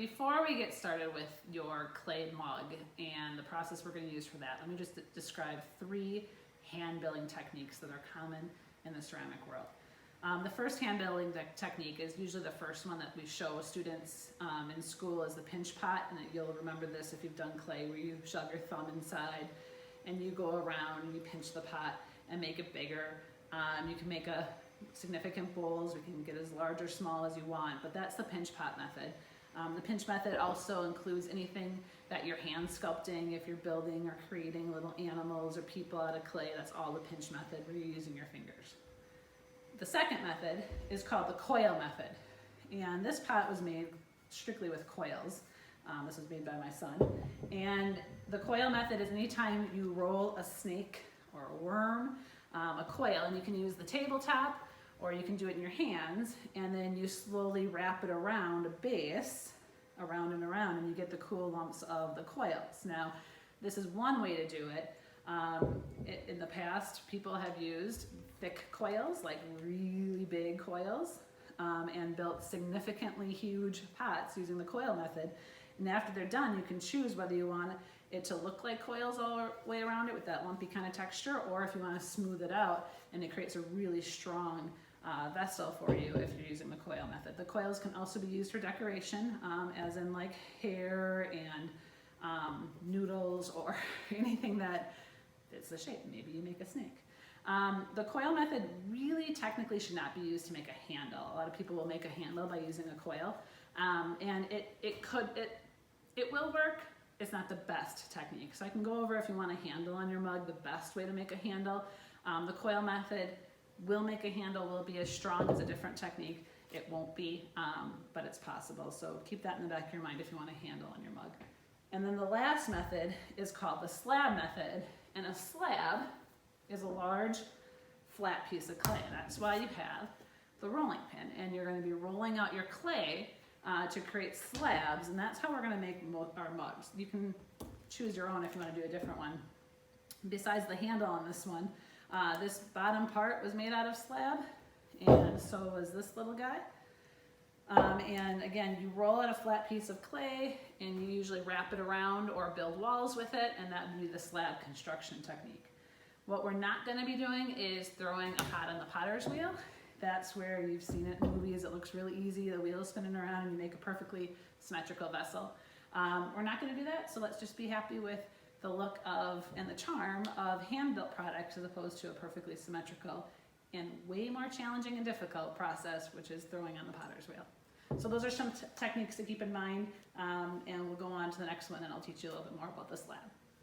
before we get started with your clay mug and the process we're going to use for that, let me just describe 3 hand building techniques that are common in the ceramic world. The first hand building technique is usually the first one that we show students in school is the pinch pot, and you'll remember this if you've done clay, where you shove your thumb inside and you go around and you pinch the pot and make it bigger. You can make a significant bowls, we can get as large or small as you want, but that's the pinch pot method. The pinch method also includes anything that you're hand sculpting. If you're building or creating little animals or people out of clay, that's all the pinch method where you're using your fingers. The second method is called the coil method, and this pot was made strictly with coils. This was made by my son, and the coil method is anytime you roll a snake or a worm, a coil, and you can use the tabletop or you can do it in your hands, and then you slowly wrap it around a base, around and around, and you get the cool lumps of the coils. Now, this is one way to do it. In the past, people have used thick coils, like really big coils, and built significantly huge pots using the coil method. And after they're done, you can choose whether you want it to look like coils all the way around it with that lumpy kind of texture, or if you want to smooth it out and it creates a really strong vessel for you if you're using the coil method. The coils can also be used for decoration, as in like hair and noodles or anything that fits the shape. Maybe you make a snake. The coil method really technically should not be used to make a handle. A lot of people will make a handle by using a coil, and it will work. It's not the best technique. So I can go over, if you want a handle on your mug, the best way to make a handle. The coil method will make a handle, will be as strong as a different technique. It won't be, but it's possible. So keep that in the back of your mind if you want a handle on your mug. And then the last method is called the slab method. And a slab is a large flat piece of clay. That's why you have the rolling pin. And you're going to be rolling out your clay to create slabs, and that's how we're going to make our mugs. You can choose your own if you want to do a different one. Besides the handle on this one, this bottom part was made out of slab, and so was this little guy. And again, you roll out a flat piece of clay, and you usually wrap it around or build walls with it, and that would be the slab construction technique. What we're not going to be doing is throwing a pot on the potter's wheel. That's where you've seen it in movies. It looks really easy. The wheel's spinning around and you make a perfectly symmetrical vessel. We're not going to do that, so let's just be happy with the look of and the charm of hand-built products as opposed to a perfectly symmetrical and way more challenging and difficult process, which is throwing on the potter's wheel. So those are some techniques to keep in mind, and we'll go on to the next one and I'll teach you a little bit more about the slab.